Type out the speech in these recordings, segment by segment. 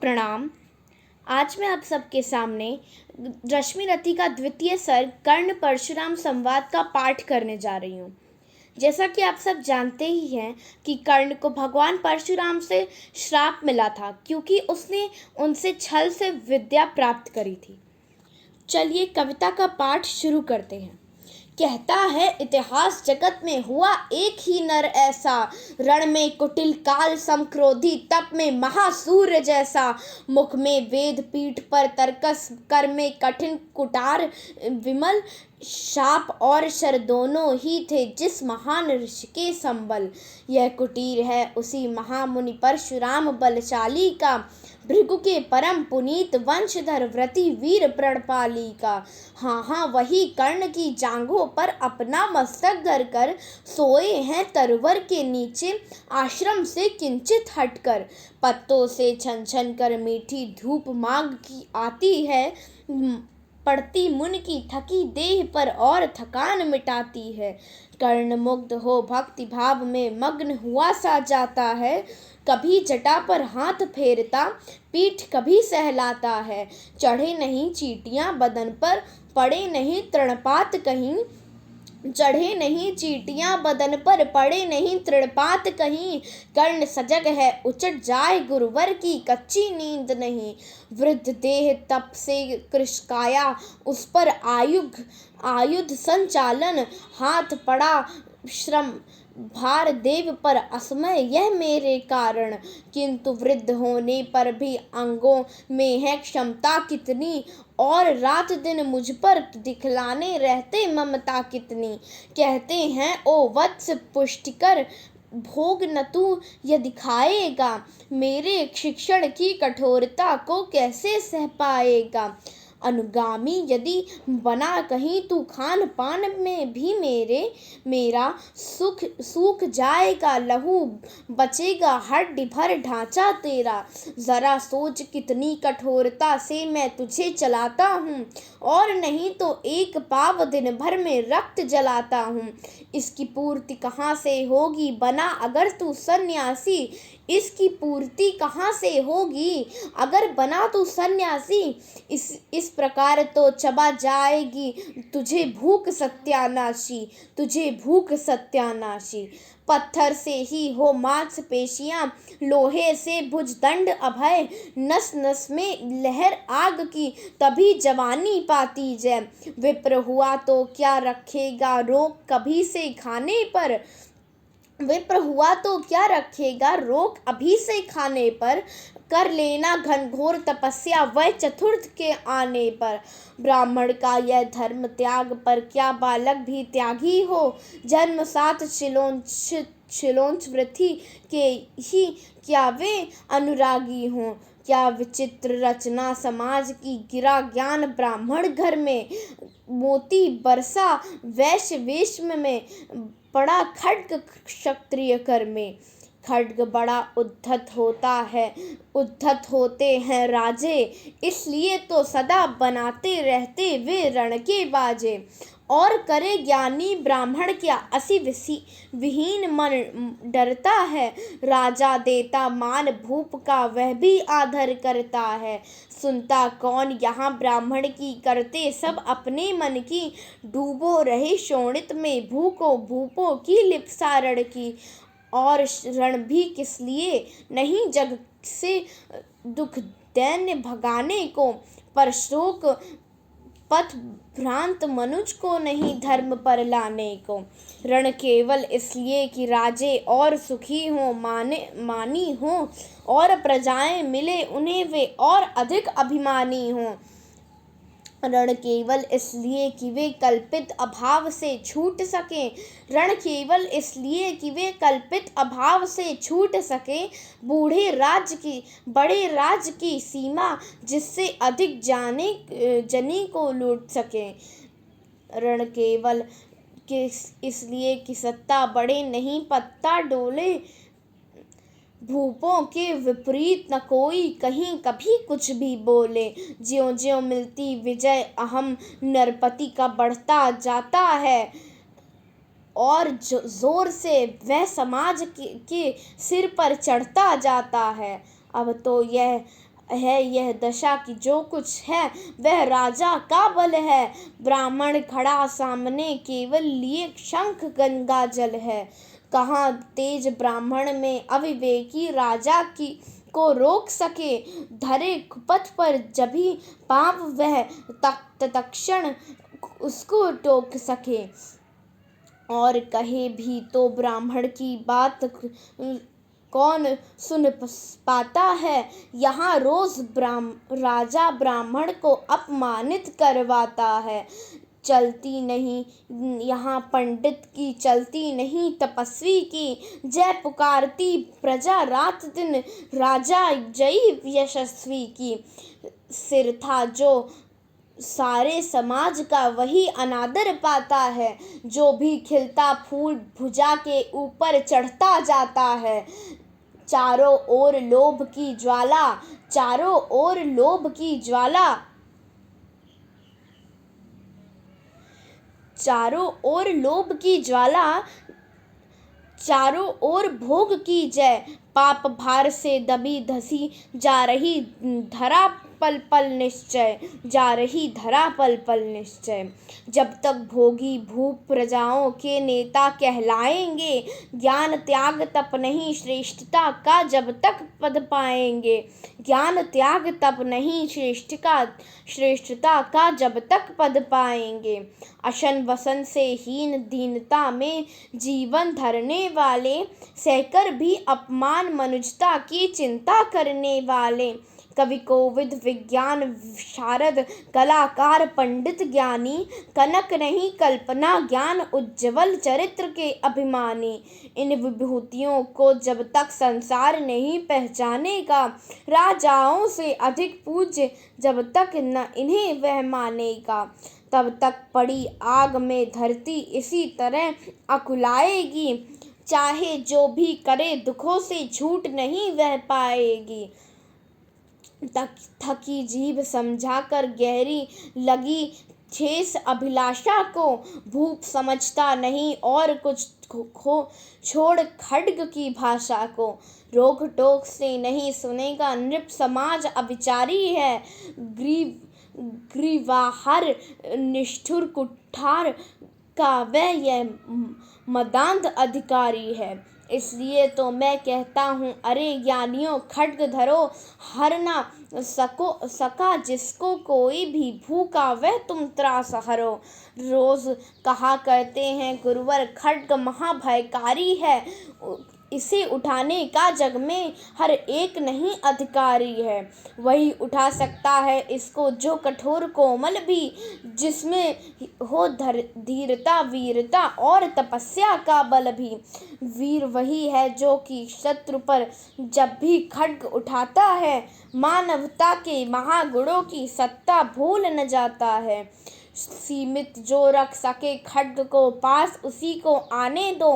प्रणाम। आज मैं आप सबके सामने रश्मिरथी का द्वितीय सर्ग कर्ण परशुराम संवाद का पाठ करने जा रही हूँ। जैसा कि आप सब जानते ही हैं कि कर्ण को भगवान परशुराम से श्राप मिला था क्योंकि उसने उनसे छल से विद्या प्राप्त करी थी। चलिए कविता का पाठ शुरू करते हैं। कहता है इतिहास जगत में हुआ एक ही नर ऐसा, रण में कुटिल काल समक्रोधी तप में महासूर्य जैसा, मुख में वेद पीठ पर तर्कस कर में कठिन कुटार विमल, शाप और शर दोनों ही थे जिस महान ऋषि के संबल। यह कुटीर है उसी महामुनि परशुराम बलशाली का, भृगु के परम पुनीत वंशधर व्रती वीर प्रणपाली का। हाँ वही कर्ण की जांघों पर अपना मस्तक धर कर सोए हैं तरवर के नीचे आश्रम से किंचित हटकर। पत्तों से छन छन कर मीठी धूप माघ की आती है, पड़ती मुन की थकी देह पर और थकान मिटाती है। कर्ण मुग्ध हो भक्ति भाव में मग्न हुआ सा जाता है, कभी जटा पर हाथ फेरता पीठ कभी सहलाता है। चढ़े नहीं चींटियां बदन पर, पड़े नहीं तृणपात कहीं, चढ़े नहीं चींटियां बदन पर, पड़े नहीं तृणपात कहीं। कर्ण सजग है उचट जाए गुरुवर की कच्ची नींद नहीं, वृद्ध देह तप से कृशकाया उस पर आयुध संचालन, हाथ पड़ा श्रम भार देव पर असमय यह मेरे कारण। किंतु वृद्ध होने पर भी अंगों में है क्षमता कितनी, और रात दिन मुझ पर दिखलाने रहते ममता कितनी। कहते हैं ओ वत्स पुष्टिकर भोग न तू यह दिखाएगा, मेरे शिक्षण की कठोरता को कैसे सह पाएगा। अनुगामी यदि बना कहीं तू, खान पान में भी मेरा सूख जाएगा लहू, बचेगा हड्डी भर ढांचा तेरा। जरा सोच कितनी कठोरता से मैं तुझे चलाता हूँ, और नहीं तो एक पाव दिन भर में रक्त जलाता हूँ। इसकी पूर्ति कहाँ से होगी बना अगर तू सन्यासी, इसकी पूर्ति कहाँ से होगी अगर बना तू सन्यासी। इस प्रकार तो चबा जाएगी तुझे भूख सत्यानाशी, तुझे भूख सत्यानाशी। पत्थर से ही हो मांसपेशियां, लोहे से भुजदंड अभय, नस नस में लहर आग की तभी जवानी पाती जय। विप्र हुआ तो क्या रखेगा रोक कभी से खाने पर, विप्र हुआ तो क्या रखेगा रोक अभी से खाने पर। कर लेना घनघोर तपस्या वह चतुर्थ के आने पर। ब्राह्मण का यह धर्म त्याग पर क्या बालक भी त्यागी हो, जन्म साथ शिलोंच वृथि के ही क्या वे अनुरागी हों। क्या विचित्र रचना समाज की, गिरा ज्ञान ब्राह्मण घर में, मोती बरसा वैश्य वेश में, पड़ा खड्ग क्षत्रिय कर में। खड्ग बड़ा उद्धत होते हैं राजे, इसलिए तो सदा बनाते रहते वे रण के बाजे। और करे ज्ञानी ब्राह्मण क्या, असी विहीन मन डरता है, राजा देता मान भूप का वह भी आदर करता है। सुनता कौन यहाँ ब्राह्मण की, करते सब अपने मन की, डूबो रहे शोणित में भूपों की लिप्सा रण की। और रण भी किस लिए नहीं जग से दुख दैन्य भगाने को, पर शोक पथ भ्रांत मनुज को नहीं धर्म पर लाने को। रण केवल इसलिए कि राजे और सुखी हों, मानी हों, और प्रजाएं मिले उन्हें वे और अधिक अभिमानी हों। रण केवल इसलिए कि वे कल्पित अभाव से छूट सकें, रण केवल इसलिए कि वे कल्पित अभाव से छूट सकें। बड़े राज की सीमा जिससे अधिक जनी को लूट सकें। रण केवल इसलिए कि सत्ता बढ़े नहीं पत्ता डोले, भूपों के विपरीत न कोई कहीं कभी कुछ भी बोले। ज्यों ज्यों मिलती विजय अहम नरपति का बढ़ता जाता है, और जोर से वह समाज के सिर पर चढ़ता जाता है। अब तो यह है यह दशा कि जो कुछ है वह राजा का बल है। ब्राह्मण खड़ा सामने केवल लिए शंख गंगा जल है। कहाँ तेज ब्राह्मण में अविवेकी राजा की को रोक सके। धरे कुपथ पर जभी पाप वह तत्क्षण उसको टोक सके। और कहे भी तो ब्राह्मण की बात कौन सुन पाता है। यहाँ रोज राजा ब्राह्मण को अपमानित करवाता है। चलती नहीं यहाँ पंडित की, चलती नहीं तपस्वी की। जय पुकारती प्रजा रात दिन, राजा जय यशस्वी की। सिर था जो सारे समाज का वही अनादर पाता है। जो भी खिलता फूल भुजा के ऊपर चढ़ता जाता है। चारों ओर लोभ की ज्वाला, चारों ओर लोभ की ज्वाला, चारों ओर लोभ की ज्वाला, चारों ओर भोग की जय। पाप भार से दबी धसी जा रही धरा पल पल निश्चय, जा रही धरा पल पल निश्चय। जब तक भोगी भूप प्रजाओं के नेता कहलाएंगे। ज्ञान त्याग तप नहीं श्रेष्ठता का जब तक पद पाएंगे। ज्ञान त्याग तप नहीं श्रेष्ठता का जब तक पद पाएंगे। अशन वसन से हीन दीनता में जीवन धरने वाले, सहकर भी अपमान मनुजता की चिंता करने वाले। कवि कोविद विज्ञान शारद कलाकार पंडित ज्ञानी, कनक नहीं कल्पना ज्ञान उज्ज्वल चरित्र के अभिमानी। इन विभूतियों को जब तक संसार नहीं पहचानेगा, राजाओं से अधिक पूज्य जब तक न इन्हें वह मानेगा, तब तक पड़ी आग में धरती इसी तरह अकुलाएगी। चाहे जो भी करे दुखों से छूट नहीं वह पाएगी। थकी जीभ समझाकर गहरी लगी ठेस अभिलाषा को, भूप समझता नहीं और कुछ छोड़ खड्ग की भाषा को। रोक टोक से नहीं सुनेगा नृप समाज अविचारी है। ग्रीवाहार निष्ठुर कुठार का वह यह मदांध अधिकारी है। इसलिए तो मैं कहता हूँ, अरे ज्ञानियों खड्ग धरो, हर ना सका जिसको कोई भी भूखा वह तुम त्रास हरो। रोज कहा करते हैं गुरुवर खड्ग महाभयकारी है, इसे उठाने का जग में हर एक नहीं अधिकारी है। वही उठा सकता है इसको जो कठोर कोमल भी, जिसमें हो धीरता वीरता और तपस्या का बल भी। वीर वही है जो कि शत्रु पर जब भी खड्ग उठाता है, मानवता के महागुणों की सत्ता भूल न जाता है। सीमित जो रख सके खड्ग को पास उसी को आने दो।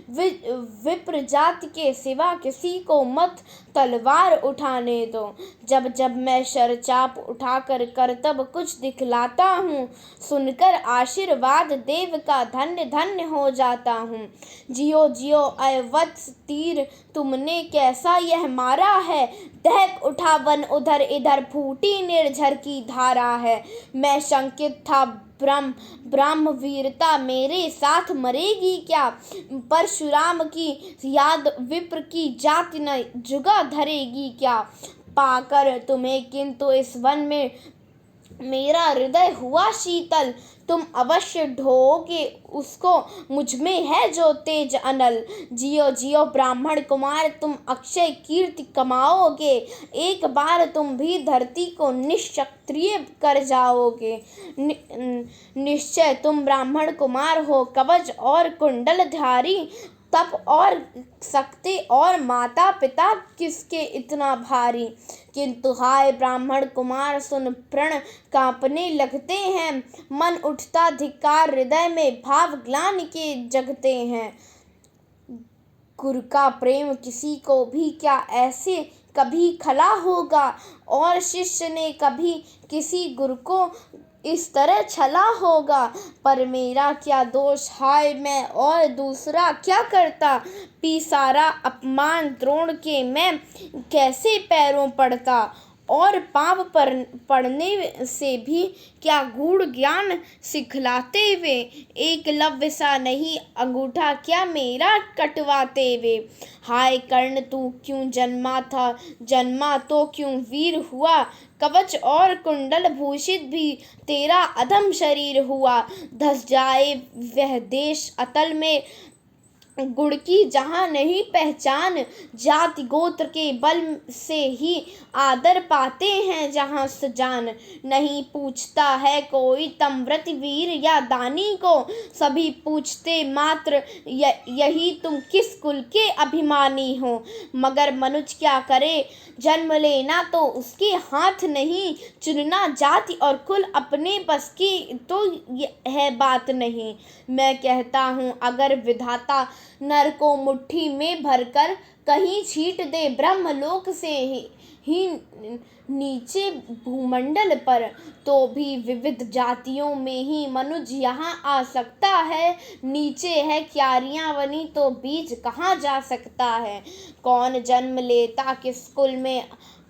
विप्र जाति के सिवा किसी को मत तलवार उठाने दो। जब जब मैं शरचाप उठाकर करतब कुछ दिखलाता हूँ, सुनकर आशीर्वाद देव का धन्य धन्य हो जाता हूँ। जियो जियो अय वत्स तीर तुमने कैसा यह मारा है, दहक उठा वन उधर इधर फूटी निर्झर की धारा है। मैं शंकित था ब्रह्म वीरता मेरे साथ मरेगी क्या, परशुराम की याद विप्र की जाति न जुगा धरेगी क्या। पाकर तुम्हें किंतु इस वन में मेरा हृदय हुआ शीतल, तुम अवश्य ढोओगे उसको मुझमें है जो तेज अनल। जियो जियो ब्राह्मण कुमार तुम अक्षय कीर्ति कमाओगे, एक बार तुम भी धरती को निश्क्षत्रिय कर जाओगे। निश्चय तुम ब्राह्मण कुमार हो कवच और कुंडलधारी, तप और शक्ति और माता पिता किसके इतना भारी। किंतु हाय ब्राह्मण कुमार सुन प्रण कांपने लगते हैं, मन उठता धिक्कार हृदय में भाव ग्लानि के जगते हैं। गुरु का प्रेम किसी को भी क्या ऐसे कभी खला होगा, और शिष्य ने कभी किसी गुरु को इस तरह छला होगा। पर मेरा क्या दोष, हाय मैं और दूसरा क्या करता, पी सारा अपमान द्रोण के मैं कैसे पैरों पड़ता। और पाँव पर पड़ने से भी क्या गूढ़ ज्ञान सिखलाते वे। एकलव्य सा नहीं अंगूठा क्या मेरा कटवाते वे। हाय कर्ण तू क्यों जन्मा था, जन्मा तो क्यों वीर हुआ। कवच और कुंडल भूषित भी तेरा अधम शरीर हुआ। धस जाए वह देश अतल में गुड़ की जहाँ नहीं पहचान। जाति गोत्र के बल से ही आदर पाते हैं जहाँ सजान। नहीं पूछता है कोई तमव्रत वीर या दानी को, सभी पूछते मात्र यही तुम किस कुल के अभिमानी हो। मगर मनुज क्या करे, जन्म लेना तो उसके हाथ नहीं, चुनना जाति और कुल अपने बस की तो है बात नहीं। मैं कहता हूँ अगर विधाता नर को मुट्ठी में भरकर कहीं छीट दे ब्रह्मलोक से ही नीचे भूमंडल पर, तो भी विविध जातियों में ही मनुज यहाँ आ सकता है। नीचे है क्यारियां बनी तो बीज कहाँ जा सकता है। कौन जन्म लेता किस कुल में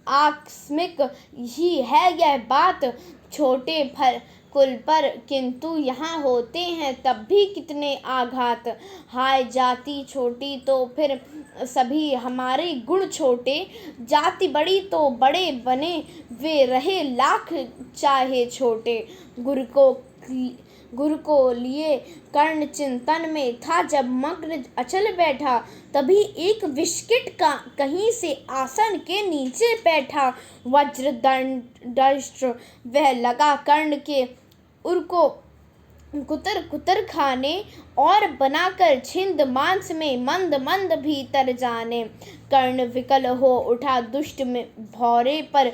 आकस्मिक ही है यह बात। छोटे भर कुल पर किंतु यहाँ होते हैं तब भी कितने आघात। हाय जाति छोटी तो फिर सभी हमारे गुण छोटे। जाति बड़ी तो बड़े बने वे रहे लाख चाहे छोटे। गुरु को लिए कर्ण चिंतन में था जब मग्न अचल बैठा, तभी एक विस्किट का कहीं से आसन के नीचे बैठा। वज्र दंष्ट्र वह लगा कर्ण के उर को कुतर कुतर खाने, और बनाकर छिंद मांस में मंद मंद भीतर जाने। कर्ण विकल हो उठा दुष्ट में भौरे पर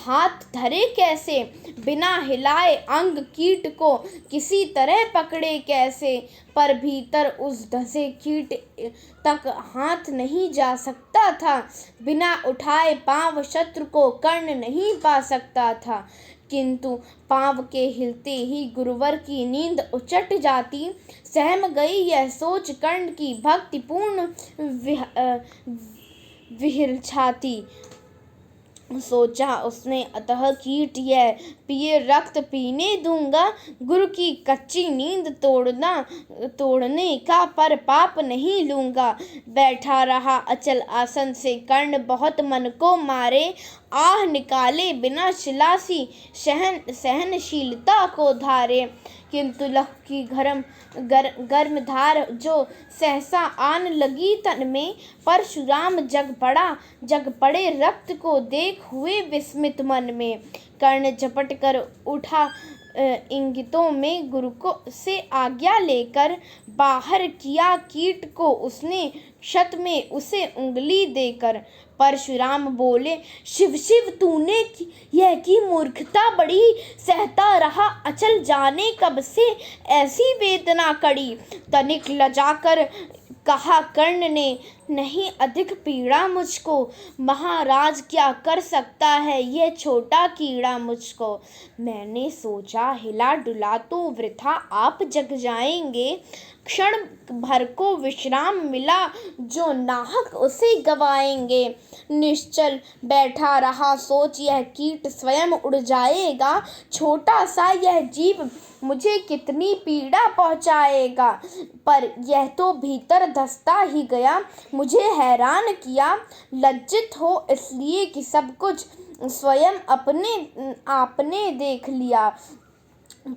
हाथ धरे कैसे, बिना हिलाए अंग कीट को किसी तरह पकड़े कैसे। पर भीतर उस धसे कीट तक हाथ नहीं जा सकता था, बिना उठाए पांव शत्रु को कर्ण नहीं पा सकता था। किंतु पांव के हिलते ही गुरुवर की नींद उचट जाती। सहम गई यह सोच कर्ण की भक्तिपूर्ण विहर छाती। सोचा उसने अतः कीट यह पिए रक्त पीने दूंगा। गुरु की कच्ची नींद तोड़ने का पर पाप नहीं लूंगा। बैठा रहा अचल आसन से कर्ण बहुत मन को मारे। आह निकाले बिना शिलासी सहनशीलता को धारे। किंतु लख की गर्म धार जो सहसा आन लगी तन में। परशुराम जग पड़े रक्त को देख हुए विस्मित मन में। कर्ण झपट कर उठा इंगितों में गुरु को से आज्ञा लेकर। बाहर किया कीट को उसने क्षत में उसे उंगली देकर। परशुराम बोले शिव शिव तूने यह की मूर्खता बड़ी। सहता रहा अचल जाने कब से ऐसी वेदना कड़ी। तनिक लजाकर कहा कर्ण ने नहीं अधिक पीड़ा मुझको। महाराज क्या कर सकता है ये छोटा कीड़ा मुझको। मैंने सोचा हिला डुला तो वृथा आप जग जाएंगे। क्षण भर को विश्राम मिला जो नाहक उसे गवाएंगे। निश्चल बैठा रहा सोच यह कीट स्वयं उड़ जाएगा। छोटा सा यह जीव मुझे कितनी पीड़ा पहुंचाएगा। पर यह तो भीतर धंसता ही गया, मुझे हैरान किया। लज्जित हो इसलिए कि सब कुछ स्वयं आपने देख लिया।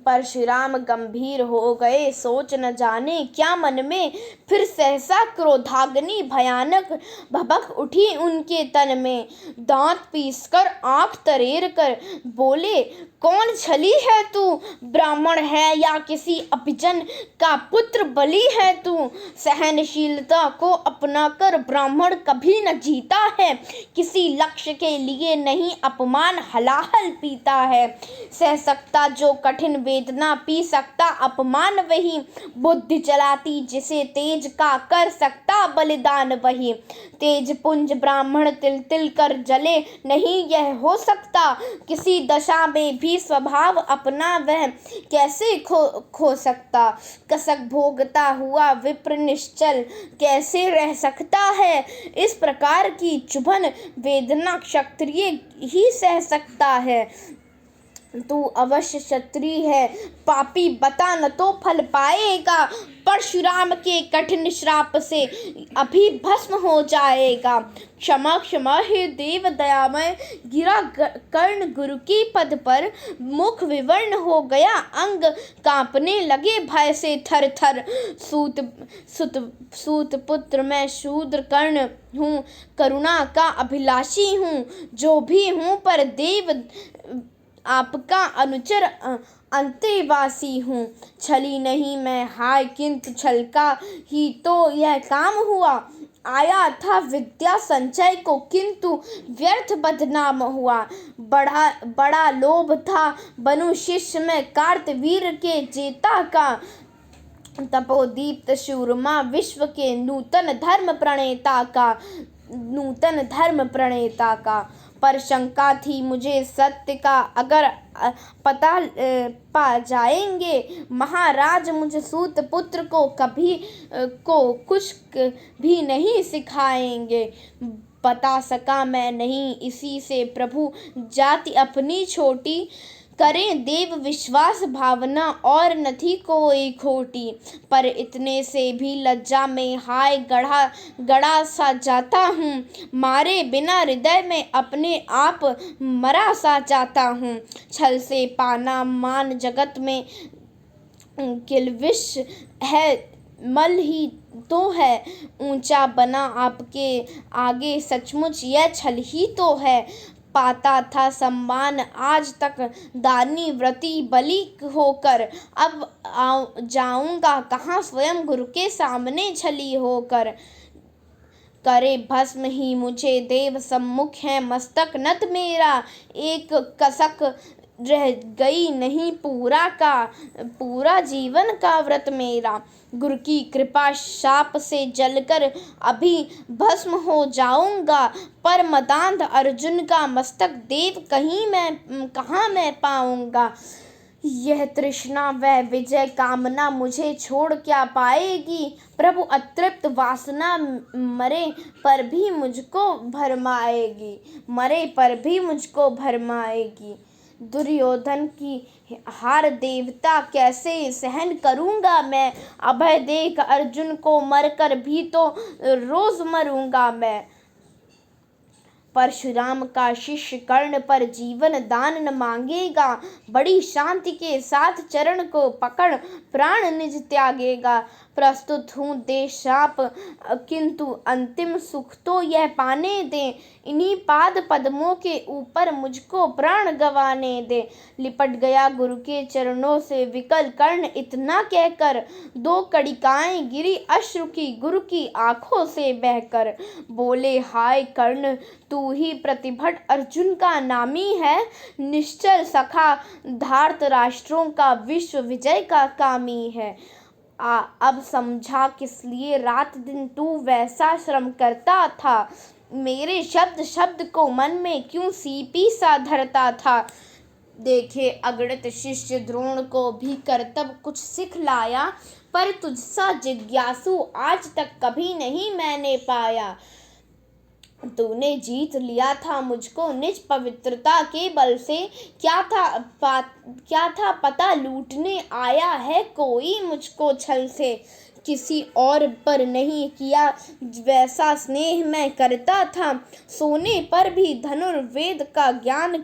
परशुराम गंभीर हो गए, सोच न जाने क्या मन में। फिर सहसा क्रोधाग्नि भयानक भभक उठी उनके तन में। दांत पीसकर आंख तरेर कर बोले कौन छली है तू। ब्राह्मण है या किसी अपजन का पुत्र बलि है तू। सहनशीलता को अपनाकर ब्राह्मण कभी न जीता है। किसी लक्ष्य के लिए नहीं अपमान हलाहल पीता है। सह सकता जो कठिन वेदना पी सकता अपमान वही, बुद्धि चलाती जिसे तेज का कर सकता बलिदान वही। तेज पुंज ब्राह्मण तिल तिल कर जले, नहीं यह हो सकता, किसी दशा में भी स्वभाव अपना वह कैसे खो सकता। कसक भोगता हुआ विप्र निश्चल कैसे रह सकता है, इस प्रकार की चुभन वेदना क्षत्रिय ही सह सकता है। तू अवश्य क्षत्रिय है, पापी बता न तो फल पाएगा, परशुराम के कठिन श्राप से अभी भस्म हो जाएगा। क्षमा क्षमा हे देव दयामय, गिरा कर्ण गुरु की पद पर, मुख विवर्ण हो गया, अंग कांपने लगे भय से थर थर। सूत पुत्र मैं शूद्र कर्ण हूँ, करुणा का अभिलाषी हूँ, जो भी हूँ पर देव आपका अनुचर अंतेवासी हूँ। छली नहीं मैं हाय, किंतु छल का ही तो यह काम हुआ। आया था विद्या संचय को, किंतु व्यर्थ बदनाम हुआ। बड़ा लोभ था बनु शिष्य में कार्तवीर के जेता का, तपोदीप्त शूरमा विश्व के नूतन धर्म प्रणेता का। पर शंका थी मुझे सत्य का, अगर पता पा जाएंगे महाराज मुझ सूत पुत्र को कभी को कुछ भी नहीं सिखाएंगे। बता सका मैं नहीं इसी से प्रभु जाति अपनी छोटी, करें देव विश्वास भावना और न थी कोई खोटी। पर इतने से भी लज्जा में हाय गड़ा सा जाता हूँ, मारे बिना हृदय में अपने आप मरा सा जाता हूँ। छल से पाना मान जगत में किल्विश है, मल ही तो है, ऊंचा बना आपके आगे सचमुच यह छल ही तो है। पाता था सम्मान आज तक दानी व्रती बलि होकर, अब जाऊंगा कहाँ स्वयं गुरु के सामने छली होकर। करे भस्म ही मुझे देव सम्मुख है मस्तक नत मेरा, एक कसक रह गई नहीं पूरा जीवन का व्रत मेरा। गुरु की कृपा शाप से जलकर अभी भस्म हो जाऊंगा, पर मदांध अर्जुन का मस्तक देव कहाँ मैं पाऊंगा। यह तृष्णा वह विजय कामना मुझे छोड़ क्या पाएगी, प्रभु अतृप्त वासना मरे पर भी मुझको भरमाएगी। दुर्योधन की हार देवता कैसे सहन करूंगा मैं, अभय देख अर्जुन को मरकर भी तो रोज मरूंगा मैं। परशुराम का शिष्य कर्ण पर जीवन दान न मांगेगा, बड़ी शांति के साथ चरण को पकड़ प्राण निज त्यागेगा। प्रस्तुत हूँ दे शाप किंतु अंतिम सुख तो यह पाने दे, इन्हीं पाद पद्मों के ऊपर मुझको प्राण गंवाने दे। लिपट गया गुरु के चरणों से विकल कर्ण इतना कहकर, दो कड़िकाएं गिरी अश्रु की गुरु की आंखों से बहकर। बोले हाय कर्ण तू ही प्रतिभट अर्जुन का नामी है, निश्चल सखा धार्त राष्ट्रों का विश्व विजय का कामी है। अब समझा किस लिए रात दिन तू वैसा श्रम करता था, मेरे शब्द शब्द को मन में क्यों सीपी सा धरता था। देखे अगणित शिष्य द्रोण को भी करतब कुछ सिख लाया, पर तुझसा जिज्ञासु आज तक कभी नहीं मैंने पाया। तूने जीत लिया था मुझको निज पवित्रता के बल से, क्या था पता लूटने आया है कोई मुझको छल से। किसी और पर नहीं किया वैसा स्नेह मैं करता था, सोने पर भी धनुर्वेद का ज्ञान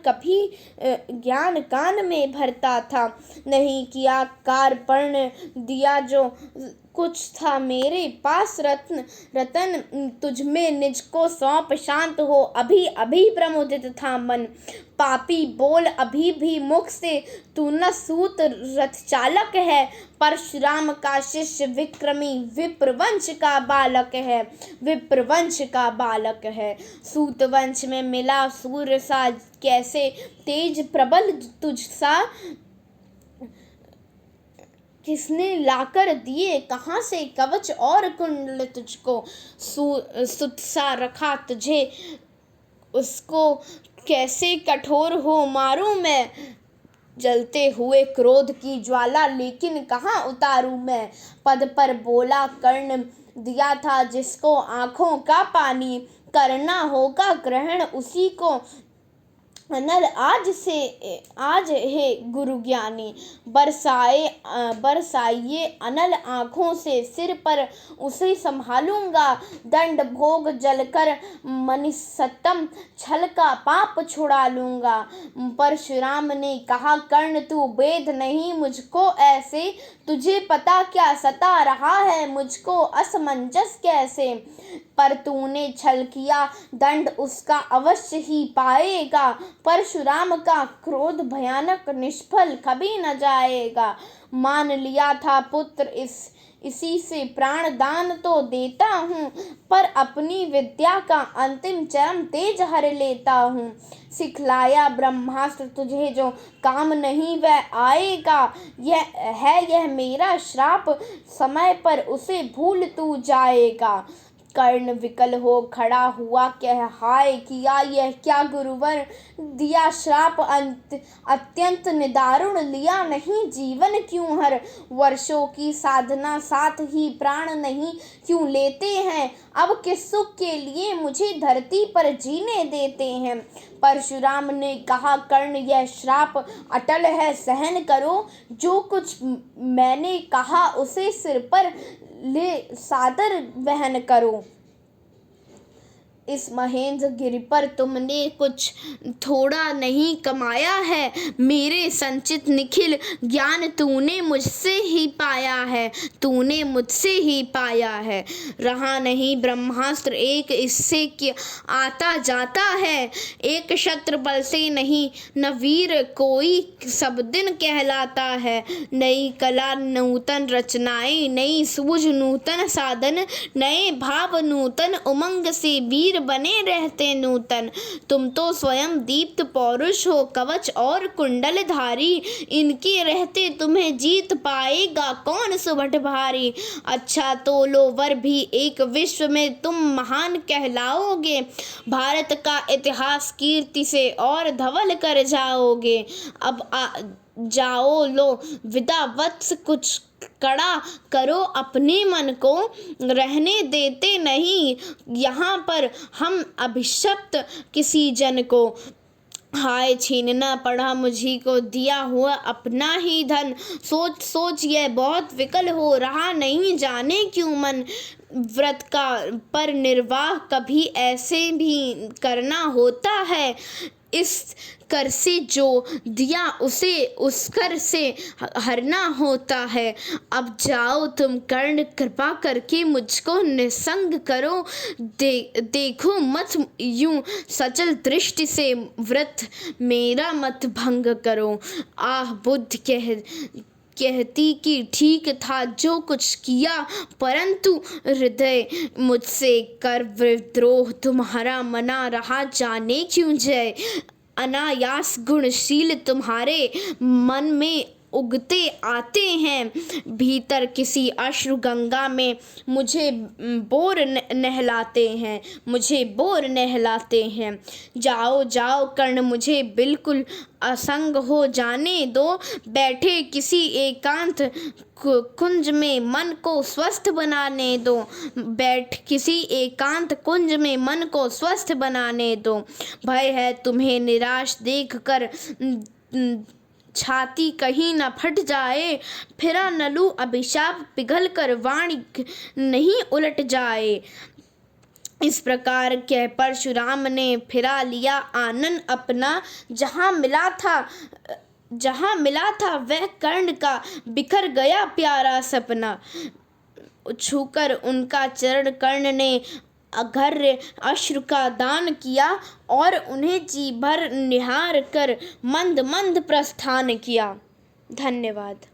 कान में भरता था। नहीं किया कार्पण्य दिया जो कुछ था मेरे पास रतन, तुझमें निज को सौंप शांत हो अभी प्रमुदित था मन। पापी बोल अभी भी मुख से, तू न सूत रथ चालक है, परशुराम का शिष्य विक्रमी विप्रवंश का बालक है। सूत वंश में मिला सूर्य सा कैसे तेज प्रबल तुझसा, किसने लाकर दिए कहाँ से कवच और कुंडल तुझको, सुतसा रखा तुझे उसको, कैसे कठोर हो मारूं मैं जलते हुए क्रोध की ज्वाला, लेकिन कहाँ उतारूं मैं। पद पर बोला कर्ण, दिया था जिसको आँखों का पानी, करना होगा ग्रहण उसी को, अनल आज है गुरु ज्ञानी। बरसाइए अनल आँखों से, सिर पर उसे संभालूंगा, दंड भोग जलकर मनिषत्तम, छल का पाप छुड़ा लूंगा। परशुराम ने कहा कर्ण तू वेद नहीं मुझको ऐसे, तुझे पता क्या सता रहा है मुझको असमंजस कैसे। पर तूने छल किया दंड उसका अवश्य ही पाएगा, परशुराम का क्रोध भयानक निष्फल कभी न जाएगा। मान लिया था पुत्र इसी से प्राण दान तो देता हूँ, पर अपनी विद्या का अंतिम चरम तेज हर लेता हूँ। सिखलाया ब्रह्मास्त्र तुझे जो काम नहीं वह आएगा, यह मेरा श्राप, समय पर उसे भूल तू जाएगा। कर्ण विकल हो खड़ा हुआ, कह हाय किया यह क्या गुरुवर, दिया श्राप अत्यंत निदारुण, लिया नहीं जीवन क्यों हर, वर्षों की साधना साथ ही प्राण नहीं क्यों लेते हैं, अब किस सुख के लिए मुझे धरती पर जीने देते हैं। परशुराम ने कहा कर्ण यह श्राप अटल है सहन करो, जो कुछ मैंने कहा उसे सिर पर ले सादर वहन करो। इस महेंद्र गिरि पर तुमने कुछ थोड़ा नहीं कमाया है, मेरे संचित निखिल ज्ञान तूने मुझसे ही पाया है, तूने मुझसे ही पाया है। रहा नहीं ब्रह्मास्त्र एक, इससे क्या आता जाता है, एक शस्त्र बल से नहीं न वीर कोई सब दिन कहलाता है। नई कला नूतन रचनाएं, नई सूझ नूतन साधन, नए भाव नूतन उमंग से वीर बने रहते नूतन। तुम तो स्वयं दीप्त पौरुष हो, कवच और कुंडल धारी, इनके रहते तुम्हें जीत पाएगा कौन सुभट भारी। अच्छा तो लो वर भी एक, विश्व में तुम महान कहलाओगे, भारत का इतिहास कीर्ति से और धवल कर जाओगे। अब जाओ लो विदा वत्स, कुछ कड़ा करो अपने मन को, रहने देते नहीं यहाँ पर हम अभिशप्त किसी जन को। हाय छीनना पड़ा मुझी को दिया हुआ अपना ही धन, सोच सोच यह बहुत विकल हो रहा नहीं जाने क्यों मन। व्रत का पर निर्वाह कभी ऐसे भी करना होता है, इस कर से जो दिया उसे उस कर से हरना होता है। अब जाओ तुम कर्ण, कृपा करके मुझको निसंग करो, देखो मत यूं सचल दृष्टि से, व्रत मेरा मत भंग करो। आह बुद्ध कहती कि ठीक था जो कुछ किया, परंतु हृदय मुझसे कर विद्रोह तुम्हारा मना रहा जाने क्यों जय। अनायास गुणशील तुम्हारे मन में उगते आते हैं, भीतर किसी अश्रु गंगा में मुझे बोर नहलाते हैं। जाओ जाओ कर्ण मुझे बिल्कुल असंग हो जाने दो, बैठे किसी एकांत कुंज में मन को स्वस्थ बनाने दो, किसी एकांत कुंज में मन को स्वस्थ बनाने दो। भय है तुम्हें निराश देख कर, छाती कहीं न फट जाए, फिरा नलू अभिशाप पिघल कर वाणी नहीं उलट जाए। इस प्रकार कह परशुराम ने फिरा लिया आनन अपना, जहाँ मिला था वह कर्ण का बिखर गया प्यारा सपना। छूकर उनका चरण कर्ण ने अघर्य अश्रु का दान किया, और उन्हें जी भर निहार कर मंद मंद प्रस्थान किया। धन्यवाद।